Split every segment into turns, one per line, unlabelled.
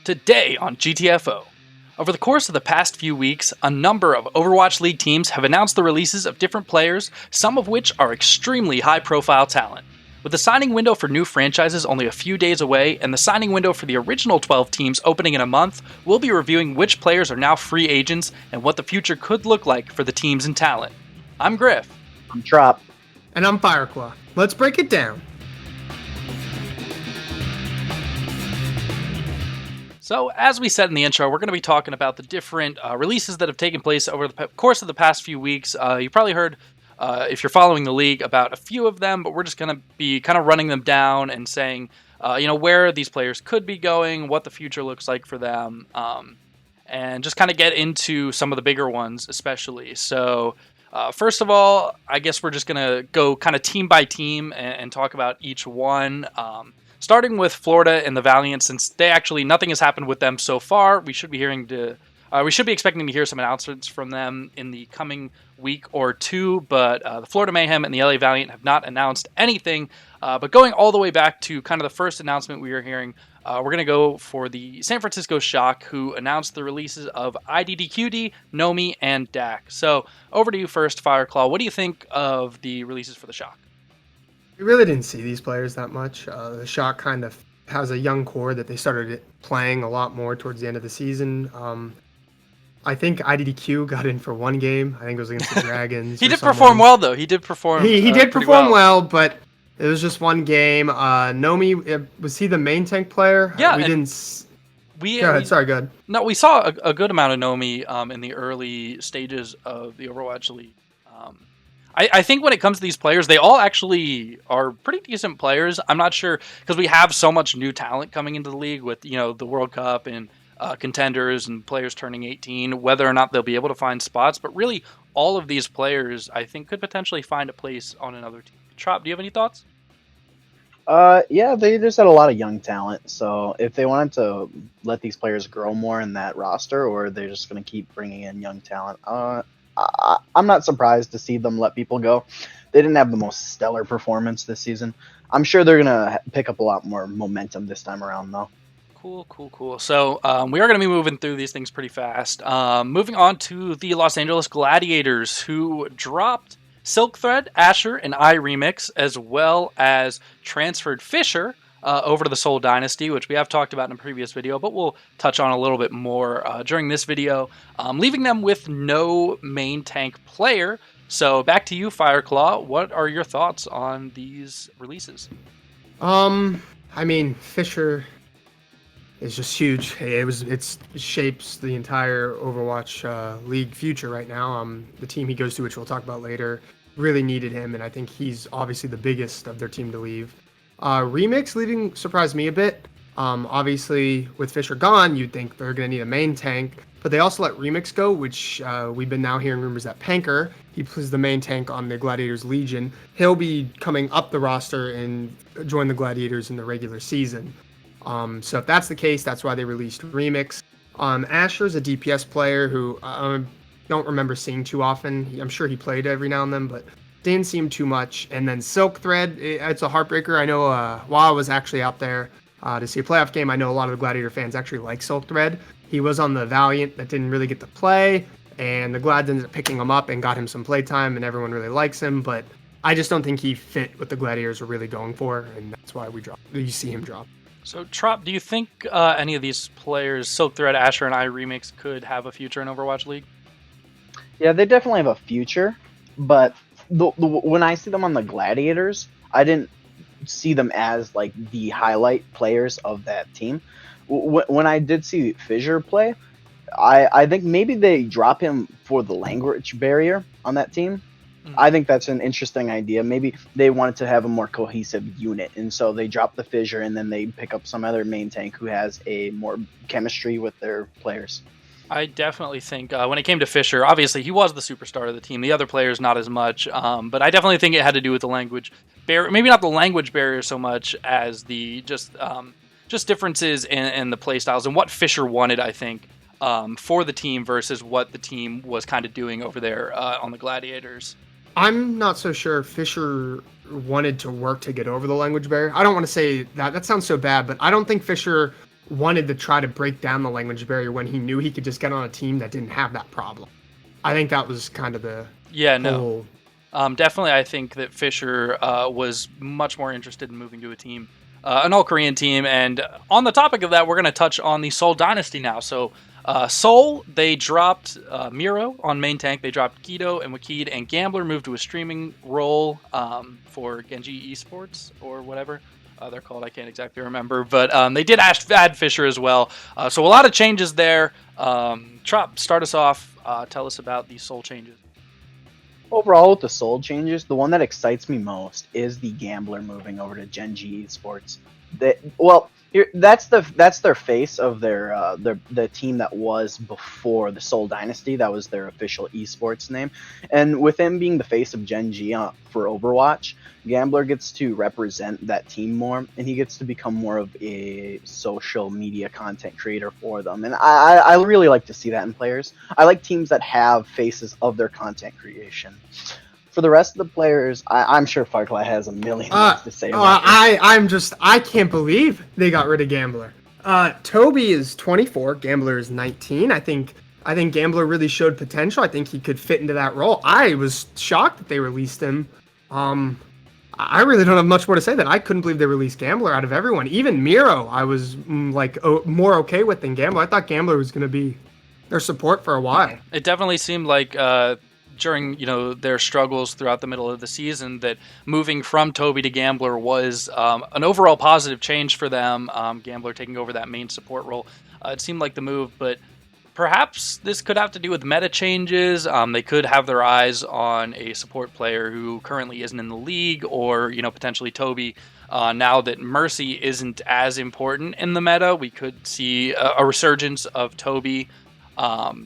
Today on GTFO. Over the course of the past few weeks, a number of Overwatch League teams have announced the releases of different players, some of which are extremely high-profile talent. With the signing window for new franchises only a few days away, and the signing window for the original 12 teams opening in a month, we'll be reviewing which players are now free agents and what the future could look like for the teams and talent. I'm Gryf.
I'm Trop.
And I'm Fireclaw. Let's break it down.
So, as we said in the intro, we're going to be talking about the different releases that have taken place over the course of the past few weeks. You probably heard, if you're following the league, about a few of them, but we're just going to be kind of running them down and saying, where these players could be going, what the future looks like for them, and just kind of get into some of the bigger ones, especially. So, first of all, I guess we're just going to go kind of team by team and talk about each one. Starting with Florida and the Valiant, since nothing has happened with them so far, we should be expecting to hear some announcements from them in the coming week or two. But the Florida Mayhem and the LA Valiant have not announced anything. But going all the way back to kind of the first announcement we were hearing, we're going to go for the San Francisco Shock, who announced the releases of IDDQD, Nomi, and Dak. So over to you first, Fireclaw. What do you think of the releases for the Shock?
We really didn't see these players that much. The Shock kind of has a young core that they started playing a lot more towards the end of the season. I think IDDQ got in for one game. I think it was against the Dragons.
He did perform well, though. He did perform.
He did perform well, but it was just one game. Nomi, was he the main tank player?
Yeah,
Go ahead. Sorry, go ahead.
No, we saw a good amount of Nomi in the early stages of the Overwatch League. I think when it comes to these players, they all actually are pretty decent players. I'm not sure, because we have so much new talent coming into the league with, the World Cup and contenders and players turning 18, whether or not they'll be able to find spots. But really, all of these players, I think, could potentially find a place on another team. Trop, do you have any thoughts?
Yeah, they just had a lot of young talent. So if they wanted to let these players grow more in that roster, or they're just going to keep bringing in young talent, I'm not surprised to see them let people go. They didn't have the most stellar performance this season. I'm sure they're going to pick up a lot more momentum this time around, though.
Cool. So we are going to be moving through these things pretty fast. Moving on to the Los Angeles Gladiators, who dropped Silkthread, Asher, and Remix, as well as transferred Fisher over to the Soul Dynasty, which we have talked about in a previous video, but we'll touch on a little bit more during this video, leaving them with no main tank player. So back to you, Fireclaw. What are your thoughts on these releases?
Fisher is just huge. It shapes the entire Overwatch League future right now. The team he goes to, which we'll talk about later, really needed him, and I think he's obviously the biggest of their team to leave. Remix leaving surprised me a bit. Obviously, with Fisher gone, you'd think they're going to need a main tank, but they also let Remix go, which we've been now hearing rumors that Panker, he plays the main tank on the Gladiators Legion. He'll be coming up the roster and join the Gladiators in the regular season. So if that's the case, that's why they released Remix. Asher's a DPS player who I don't remember seeing too often. I'm sure he played every now and then, but didn't seem too much. And then Silkthread, it's a heartbreaker. I know while I was actually out there to see a playoff game, I know a lot of the Gladiator fans actually like Silkthread. He was on the Valiant that didn't really get to play, and the Glads ended up picking him up and got him some playtime, and everyone really likes him, but I just don't think he fit what the Gladiators were really going for, and that's why you see him drop.
So, Trop, do you think any of these players, Silkthread, Asher, and Remix, could have a future in Overwatch League?
Yeah, they definitely have a future, but when I see them on the Gladiators, I didn't see them as like the highlight players of that team. When I did see Fissure play, I think maybe they drop him for the language barrier on that team. I think that's an interesting idea. Maybe they wanted to have a more cohesive unit, and so they drop the Fissure, and then they pick up some other main tank who has a more chemistry with their players.
I definitely think when it came to Fisher, obviously he was the superstar of the team. The other players not as much, but I definitely think it had to do with the language barrier. Maybe not the language barrier so much as the just differences in the play styles and what Fisher wanted, I think, for the team versus what the team was kind of doing over there on the Gladiators.
I'm not so sure Fisher wanted to work to get over the language barrier. I don't want to say that. That sounds so bad, but I don't think Fisher wanted to try to break down the language barrier when he knew he could just get on a team that didn't have that problem. I think that was kind of the whole.
Definitely, I think that Fisher was much more interested in moving to a team, an all-Korean team. And on the topic of that, we're going to touch on the Seoul Dynasty now. So Seoul, they dropped Miro on main tank. They dropped Guido and Wakid, and Gambler moved to a streaming role for Genji Esports or whatever they're called. I can't exactly remember. But they did add Fisher as well. So a lot of changes there. Trop, start us off. Tell us about these Seoul changes.
Overall, with the Soul changes, the one that excites me most is the Gambler moving over to Genji Esports. That's their face of the team that was before the Seoul Dynasty. That was their official esports name, and with him being the face of Genji for Overwatch, Gambler gets to represent that team more, and he gets to become more of a social media content creator for them. And I really like to see that in players. I like teams that have faces of their content creation. For the rest of the players, I'm sure Fireclaw has a million things to say about it.
I can't believe they got rid of Gambler. Toby is 24, Gambler is 19. I think Gambler really showed potential. I think he could fit into that role. I was shocked that they released him. I really don't have much more to say than I couldn't believe they released Gambler out of everyone. Even Miro, I was more okay with than Gambler. I thought Gambler was going to be their support for a while.
It definitely seemed like during their struggles throughout the middle of the season that moving from Toby to Gambler was an overall positive change for them. Gambler taking over that main support role. It seemed like the move, but perhaps this could have to do with meta changes. They could have their eyes on a support player who currently isn't in the league, or potentially Toby. Now that Mercy isn't as important in the meta, we could see a resurgence of Toby,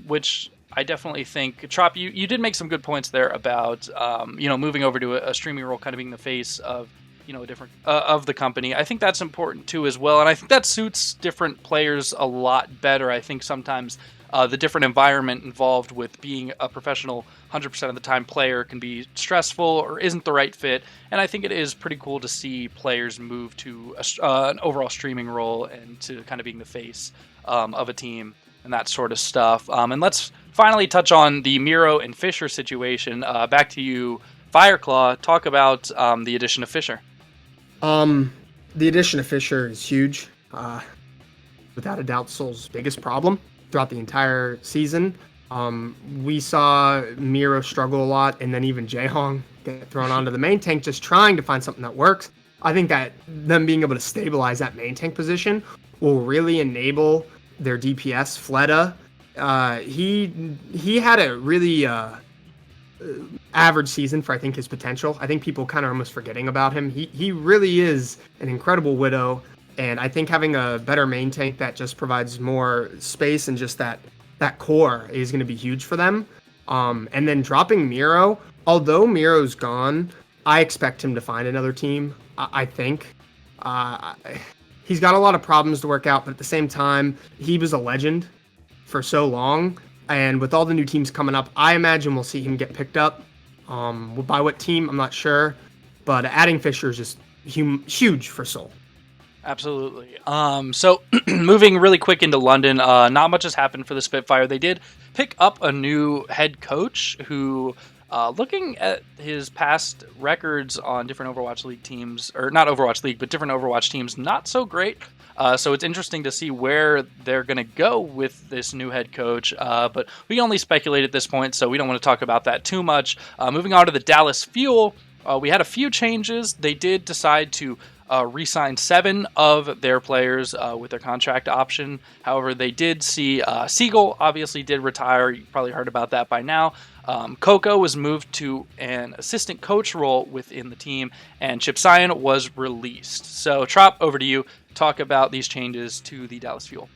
which I definitely think, Trop, you did make some good points there about moving over to a streaming role, kind of being the face of a different of the company. I think that's important too as well, and I think that suits different players a lot better. I think sometimes the different environment involved with being a professional 100% of the time player can be stressful or isn't the right fit, and I think it is pretty cool to see players move to an overall streaming role and to kind of being the face of a team and that sort of stuff. And let's finally touch on the Miro and Fisher situation. Back to you, Fireclaw. Talk about the addition of Fisher.
The addition of Fisher is huge. Without a doubt, Seoul's biggest problem throughout the entire season. We saw Miro struggle a lot, and then even Jaehong get thrown onto the main tank, just trying to find something that works. I think that them being able to stabilize that main tank position will really enable their DPS, Fleta. He had a really average season for, I think, his potential. I think people kind of almost forgetting about him. He really is an incredible Widow, and I think having a better main tank that just provides more space and just that core is going to be huge for them. And then dropping Miro, although Miro's gone, I expect him to find another team. I think. He's got a lot of problems to work out, but at the same time, he was a legend for so long. And with all the new teams coming up, I imagine we'll see him get picked up. By what team, I'm not sure. But adding Fisher is just huge for Seoul.
Absolutely. So moving really quick into London, not much has happened for the Spitfire. They did pick up a new head coach who, looking at his past records on different Overwatch League teams, or not Overwatch League, but different Overwatch teams, not so great. So it's interesting to see where they're going to go with this new head coach. But we can only speculate at this point, so we don't want to talk about that too much. Moving on to the Dallas Fuel, we had a few changes. They did decide to re-sign 7 of their players with their contract option. However, they did see Siegel obviously did retire. You probably heard about that by now. Coco was moved to an assistant coach role within the team, and Chip Cyan was released. So, Trop, over to you. Talk about these changes to the Dallas Fuel.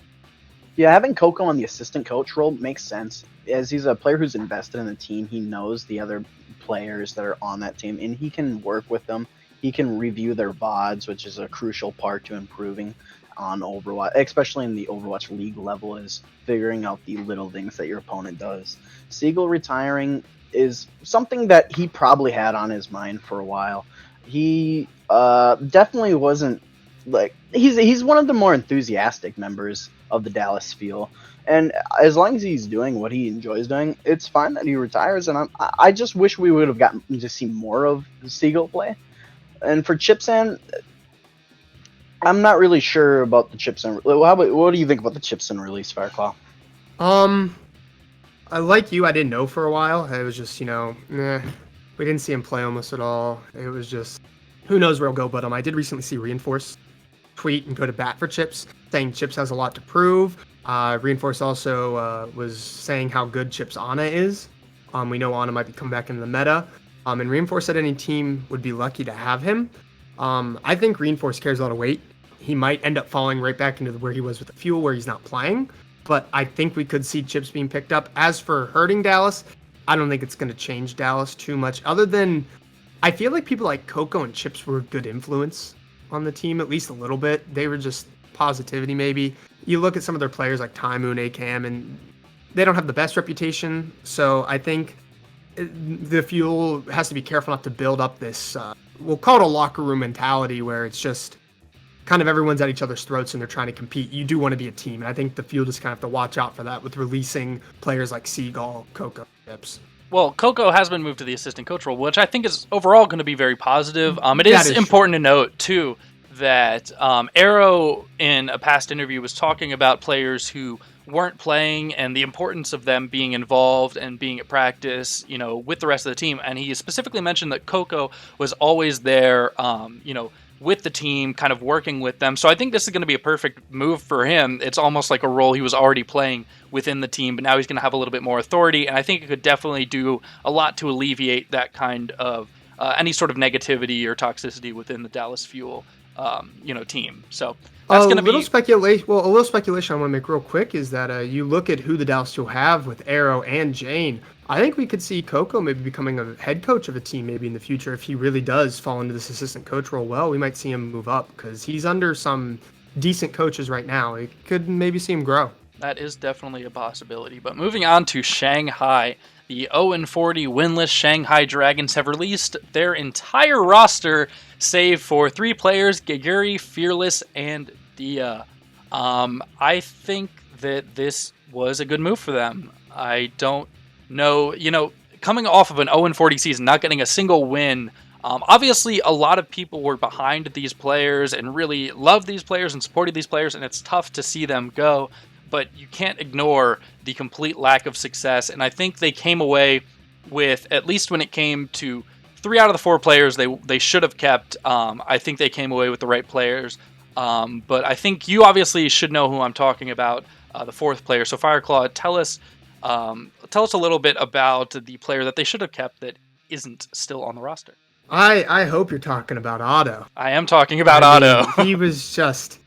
Yeah, having Coco on the assistant coach role makes sense, as he's a player who's invested in the team. He knows the other players that are on that team, and he can work with them. He can review their VODs, which is a crucial part to improving on Overwatch, especially in the Overwatch League level, is figuring out the little things that your opponent does. Siegel retiring is something that he probably had on his mind for a while. He definitely wasn't like he's one of the more enthusiastic members of the Dallas Fuel. And as long as he's doing what he enjoys doing, it's fine that he retires. And I just wish we would have gotten to see more of Siegel play. And for Chipson, I'm not really sure about the Chipson. What do you think about the Chipson release, Fireclaw?
I like you. I didn't know for a while. It was just, we didn't see him play almost at all. It was just, who knows where he'll go. But I did recently see Reinforce tweet and go to bat for Chips, saying Chips has a lot to prove. Reinforce also was saying how good Chips Ana is. We know Ana might be coming back into the meta. And Reinforce said any team would be lucky to have him. I think Reinforce carries a lot of weight. He might end up falling right back into where he was with the Fuel, where he's not playing. But I think we could see Chips being picked up. As for hurting Dallas, I don't think it's going to change Dallas too much. Other than, I feel like people like Coco and Chips were a good influence on the team, at least a little bit. They were just positivity, maybe. You look at some of their players like Tymoon, ACAM, and they don't have the best reputation. So I think the Fuel has to be careful not to build up this, we'll call it a locker room mentality, where it's just kind of everyone's at each other's throats and they're trying to compete. You do want to be a team, and I think the Field just kind of have to watch out for that with releasing players like Seagull, Coco, Chips.
Well, Coco has been moved to the assistant coach role, which I think is overall going to be very positive. It is important to note, too, that Arrow, in a past interview, was talking about players who weren't playing and the importance of them being involved and being at practice, with the rest of the team. And he specifically mentioned that Coco was always there, with the team, kind of working with them. So I think this is going to be a perfect move for him. It's almost like a role he was already playing within the team, but now he's going to have a little bit more authority. And I think it could definitely do a lot to alleviate that kind of any sort of negativity or toxicity within the Dallas Fuel, team. So that's going to be a little
speculation. Well, a little speculation I want to make real quick is that you look at who the Dallas Fuel have with Arrow and Jane. I think we could see Coco maybe becoming a head coach of a team maybe in the future if he really does fall into this assistant coach role. Well, we might see him move up because he's under some decent coaches right now. We could maybe see him grow.
That is definitely a possibility. But moving on to Shanghai, the 0-40 winless Shanghai Dragons have released their entire roster save for 3 players, Geguri, Fearless, and Dia. I think that this was a good move for them. I don't know, coming off of an 0-40 season, not getting a single win, obviously a lot of people were behind these players and really loved these players and supported these players, and it's tough to see them go, but you can't ignore the complete lack of success. And I think they came away with, at least when it came to 3 out of the 4 players they should have kept, I think they came away with the right players. But I think you obviously should know who I'm talking about, the 4th player. So Fireclaw, tell us a little bit about the player that they should have kept that isn't still on the roster.
I hope you're talking about Otto.
I am talking about Otto.
He was just...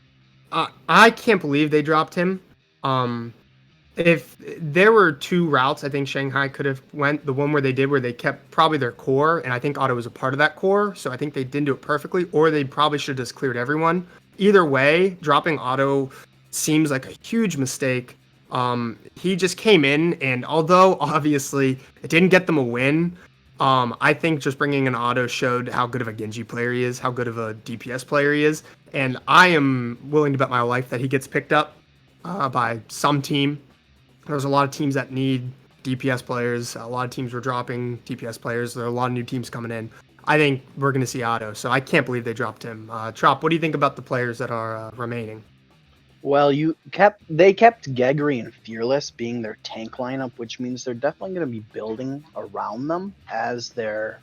I can't believe they dropped him. If there were 2 routes I think Shanghai could have went, the one where they kept probably their core, and I think Otto was a part of that core, so I think they didn't do it perfectly, or they probably should have just cleared everyone. Either way, dropping Otto seems like a huge mistake. He just came in, and although obviously it didn't get them a win, I think just bringing an Otto showed how good of a Genji player he is, how good of a DPS player he is, and I am willing to bet my life that he gets picked up by some team. There's a lot of teams that need DPS players. A lot of teams were dropping DPS players. There are a lot of new teams coming in. I think we're going to see Otto, so I can't believe they dropped him. Trop, what do you think about the players that are remaining?
Well, they kept Geguri and Fearless being their tank lineup, which means they're definitely going to be building around them as their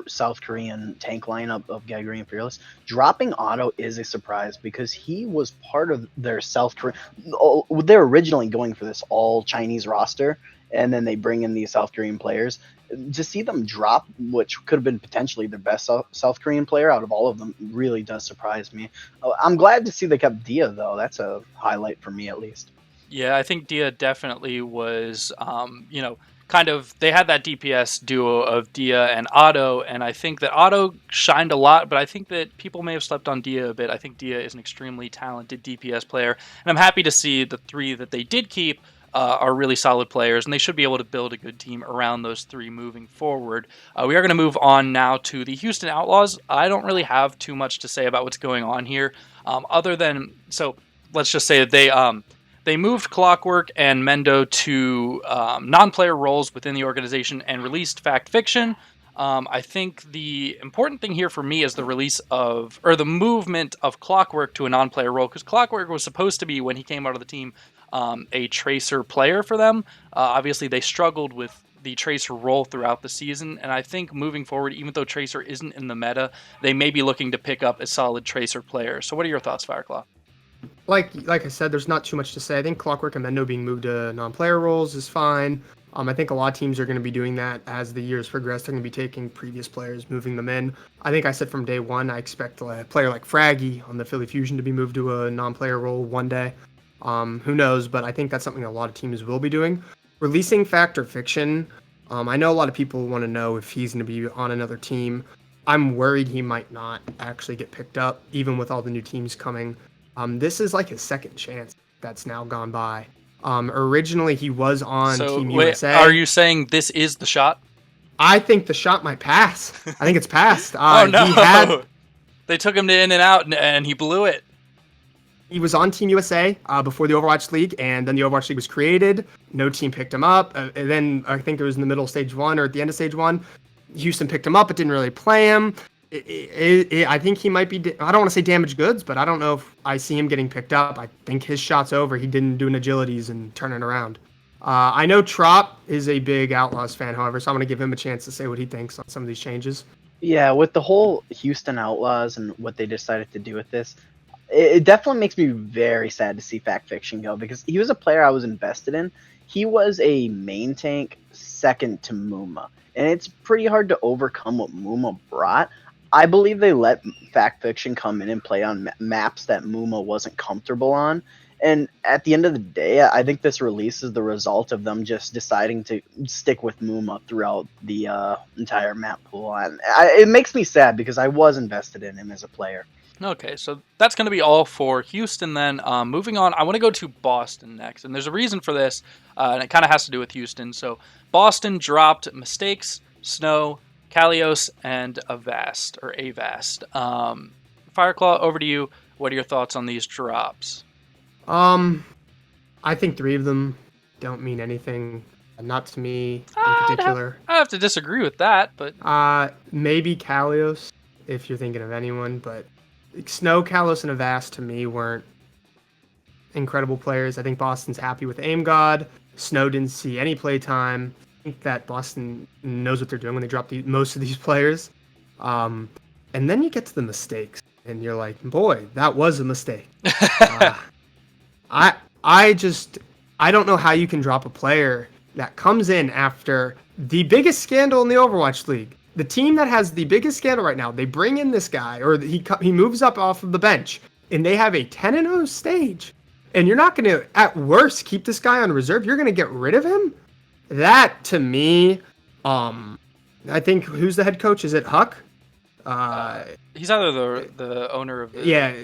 South Korean tank lineup of Geguri and Fearless. Dropping Otto is a surprise because he was part of their South Korean. They're originally going for this all Chinese roster, and then they bring in these South Korean players. To see them drop, which could have been potentially their best South Korean player out of all of them, really does surprise me. I'm glad to see they kept Dia, though. That's a highlight for me, at least.
Yeah, I think Dia definitely was, kind of, they had that DPS duo of Dia and Otto, and I think that Otto shined a lot, but I think that people may have slept on Dia a bit. I think Dia is an extremely talented DPS player, and I'm happy to see the 3 that they did keep are really solid players, and they should be able to build a good team around those three moving forward. We are going to move on now to the Houston Outlaws. I don't really have too much to say about what's going on here, other than let's just say that they moved Clockwork and Mendo to non-player roles within the organization and released Fact Fiction. I think the important thing here for me is the movement of Clockwork to a non-player role, because Clockwork was supposed to be, when he came out of the team, a Tracer player for them. Obviously, they struggled with the Tracer role throughout the season, and I think moving forward, even though Tracer isn't in the meta, they may be looking to pick up a solid Tracer player. So what are your thoughts, Fireclaw?
Like I said, there's not too much to say. I think Clockwork and Mendo being moved to non-player roles is fine. I think a lot of teams are going to be doing that as the years progress. They're going to be taking previous players, moving them in. I think I said from day one, I expect a player like Fraggy on the Philly Fusion to be moved to a non-player role one day. Who knows? But I think that's something a lot of teams will be doing. Releasing Fact or Fiction, I know a lot of people want to know if he's going to be on another team. I'm worried he might not actually get picked up, even with all the new teams coming. This is like his second chance that's now gone by. Originally, he was on Team USA.
Are you saying this is the shot?
I think the shot might pass. I think it's passed.
Oh, no. They took him to in and out, and he blew it.
He was on Team USA before the Overwatch League, and then the Overwatch League was created. No team picked him up. And then I think it was in the middle of Stage 1 or at the end of Stage 1. Houston picked him up, but didn't really play him. I think he might be, I don't want to say damaged goods, but I don't know if I see him getting picked up. I think his shot's over. He didn't do an agilities and turn it around. I know Trop is a big Outlaws fan, however, so I'm going to give him a chance to say what he thinks on some of these changes.
Yeah, with the whole Houston Outlaws and what they decided to do with this, it definitely makes me very sad to see Fact Fiction go, because he was a player I was invested in. He was a main tank second to Muma, and it's pretty hard to overcome what Muma brought. I believe they let Fact Fiction come in and play on maps that Muma wasn't comfortable on. And at the end of the day, I think this release is the result of them just deciding to stick with Muma throughout the entire map pool. And it makes me sad because I was invested in him as a player.
Okay, so that's going to be all for Houston then. Moving on, I want to go to Boston next. And there's a reason for this, and it kind of has to do with Houston. So Boston dropped Mistakes, Snow, Kalios, and Avast. Fireclaw, over to you. What are your thoughts on these drops?
I think three of them don't mean anything. Not to me in particular.
I have to disagree with that, but
maybe Kalios, if you're thinking of anyone, but Snow, Kalios, and Avast to me weren't incredible players. I think Boston's happy with Aim God. Snow didn't see any play time. I think that Boston knows what they're doing when they drop most of these players. And then you get to the mistakes, and you're like, boy, that was a mistake. I don't know how you can drop a player that comes in after the biggest scandal in the Overwatch League. The team that has the biggest scandal right now, they bring in this guy, or he moves up off of the bench, and they have a 10-0 stage. And you're not going to, at worst, keep this guy on reserve. You're going to get rid of him? That, to me, I think, who's the head coach? Is it Huck?
He's either the owner of the...
Yeah,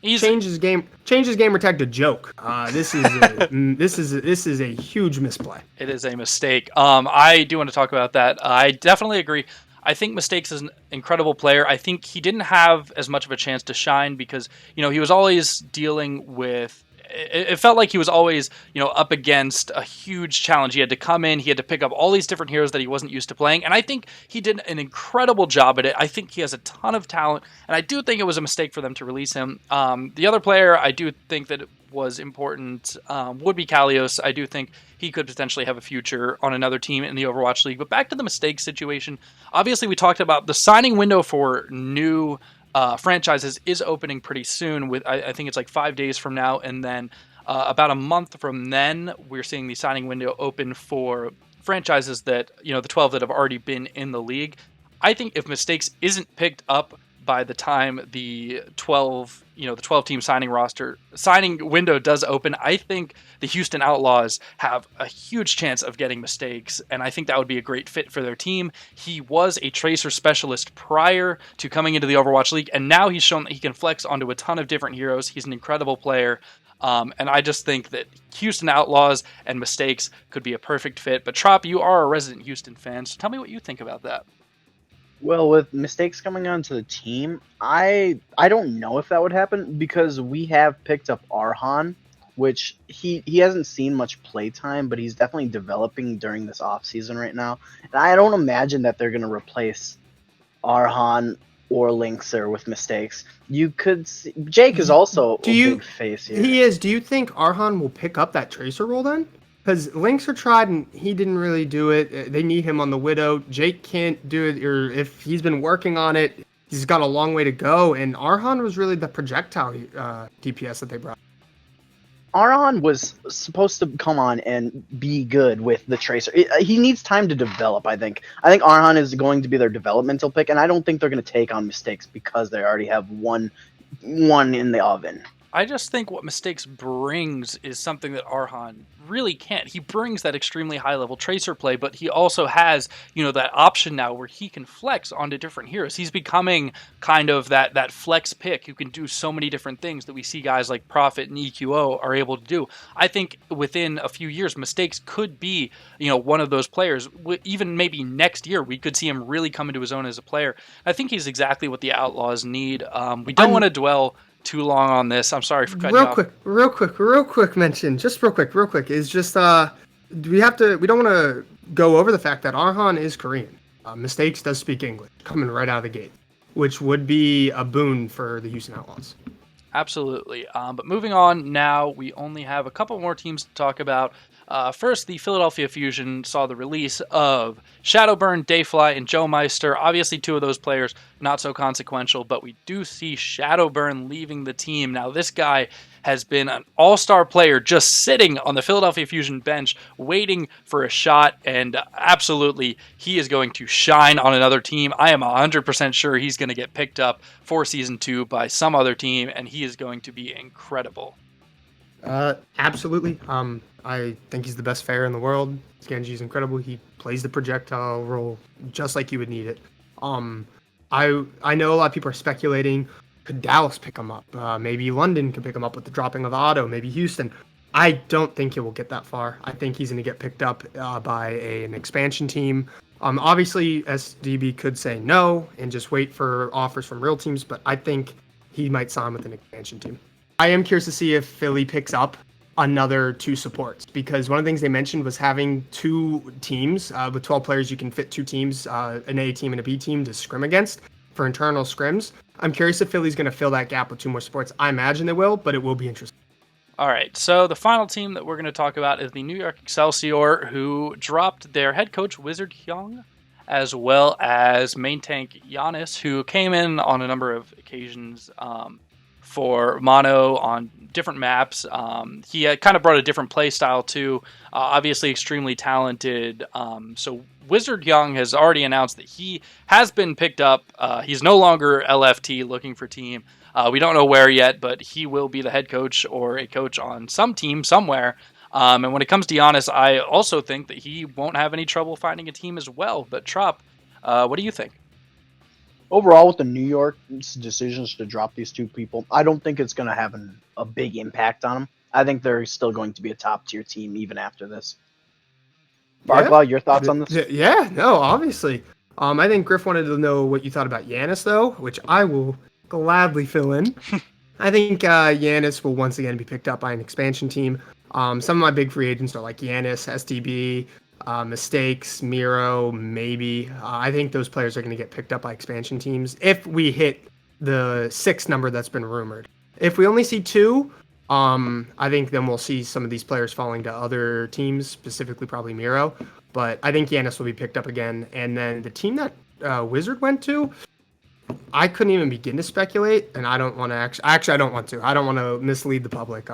change his gamer tag to joke. This is a huge misplay.
It is a mistake. I do want to talk about that. I definitely agree. I think Mistakes is an incredible player. I think he didn't have as much of a chance to shine because, he was always dealing with... It felt like he was always, up against a huge challenge. He had to come in, he had to pick up all these different heroes that he wasn't used to playing, and I think he did an incredible job at it. I think he has a ton of talent, and I do think it was a mistake for them to release him. The other player I do think that was important would be Kalios. I do think he could potentially have a future on another team in the Overwatch League. But back to the mistake situation, obviously we talked about the signing window for new franchises is opening pretty soon. With I think it's like 5 days from now, and then about a month from then, we're seeing the signing window open for franchises that the 12 that have already been in the league. I think if Mistakes isn't picked up by the time the 12 team signing window does open, I think the Houston Outlaws have a huge chance of getting Mistakes, and I think that would be a great fit for their team. He was a Tracer specialist prior to coming into the Overwatch League, and now he's shown that he can flex onto a ton of different heroes. He's an incredible player. And I just think that Houston Outlaws and Mistakes could be a perfect fit. But Trop, you are a resident Houston fan, so tell me what you think about that.
Well, with Mistakes coming onto the team, I don't know if that would happen because we have picked up Arhan, which he hasn't seen much play time, but he's definitely developing during this off season right now. And I don't imagine that they're gonna replace Arhan or Linkser with Mistakes. You could see, Jake is also
Do
a
you?
big face here.
He is. Do you think Arhan will pick up that tracer role then? Because Links are tried and he didn't really do it. They need him on the Widow. Jake can't do it, or if he's been working on it, he's got a long way to go. And Arhan was really the projectile DPS that they brought.
Aron was supposed to come on and be good with the Tracer. He needs time to develop, I think. I think Arhan is going to be their developmental pick, and I don't think they're going to take on Mistakes because they already have one in the oven.
I just think what Mistakes brings is something that Arhan really can't. He brings that extremely high level tracer play, but he also has, that option now where he can flex onto different heroes. He's becoming kind of that flex pick who can do so many different things that we see guys like Prophet and EQO are able to do. I think within a few years, Mistakes could be, one of those players. Even maybe next year, we could see him really come into his own as a player. I think he's exactly what the Outlaws need. We don't want to dwell too long on this. I'm sorry for cutting you off.
Real quick mention, just real quick, is just we don't want to go over the fact that Arhan is Korean. Mistakes does speak English coming right out of the gate, which would be a boon for the Houston Outlaws.
Absolutely. But moving on now, we only have a couple more teams to talk about. First, the Philadelphia Fusion saw the release of Shadowburn, Dayfly, and Joe Meister. Obviously, two of those players not so consequential, but we do see Shadowburn leaving the team. Now, this guy has been an all-star player just sitting on the Philadelphia Fusion bench waiting for a shot, and absolutely, he is going to shine on another team. I am 100% sure he's going to get picked up for Season 2 by some other team, and he is going to be incredible.
Absolutely. I think he's the best fair in the world. Genji's incredible. He plays the projectile role just like you would need it. I know a lot of people are speculating, could Dallas pick him up? Maybe London could pick him up with the dropping of Otto. Maybe Houston. I don't think he will get that far. I think he's going to get picked up by an expansion team. Obviously, SDB could say no and just wait for offers from real teams, but I think he might sign with an expansion team. I am curious to see if Philly picks up another 2 supports, because one of the things they mentioned was having 2 teams with 12 players. You can fit 2 teams, an A team and a B team, to scrim against for internal scrims. I'm curious if Philly's going to fill that gap with 2 more supports. I imagine they will, but it will be interesting.
All right, so the final team that we're going to talk about is the New York Excelsior, who dropped their head coach, Wizard Hyung, as well as main tank Giannis, who came in on a number of occasions for mono on different maps. He kind of brought a different play style too. Obviously extremely talented. So Wizard Young has already announced that he has been picked up. He's no longer LFT looking for team. We don't know where yet, but he will be the head coach or a coach on some team somewhere. And when it comes to Giannis, I also think that he won't have any trouble finding a team as well. But Trop, what do you think?
Overall, with the New York's decisions to drop these 2 people, I don't think it's going to have a big impact on them. I think they're still going to be a top-tier team even after this. Fireclaw, your thoughts on this?
Yeah, no, obviously. I think Gryf wanted to know what you thought about Giannis, though, which I will gladly fill in. I think Giannis will once again be picked up by an expansion team. Some of my big free agents are like Giannis, SDB, Mistakes, Miro, maybe. I think those players are going to get picked up by expansion teams if we hit the 6 number that's been rumored. If we only see 2, I think then we'll see some of these players falling to other teams, specifically probably Miro. But I think Giannis will be picked up again. And then the team that Wizard went to, I couldn't even begin to speculate, and I don't want to I don't want to. I don't want to mislead the public.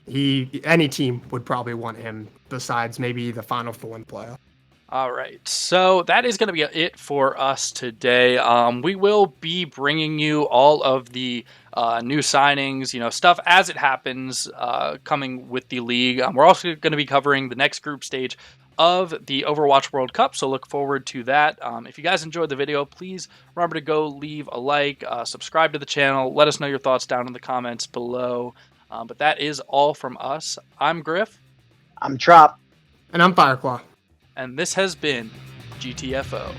Any team would probably want him besides maybe the Final Four in playoff.
All right, so that is going to be it for us today. We will be bringing you all of the new signings, stuff as it happens coming with the league. We're also going to be covering the next group stage of the Overwatch World Cup, so look forward to that. If you guys enjoyed the video, please remember to go leave a like, subscribe to the channel, let us know your thoughts down in the comments below. But that is all from us. I'm Gryf,
I'm Trop.
And I'm Fireclaw.
and this has been GTFO.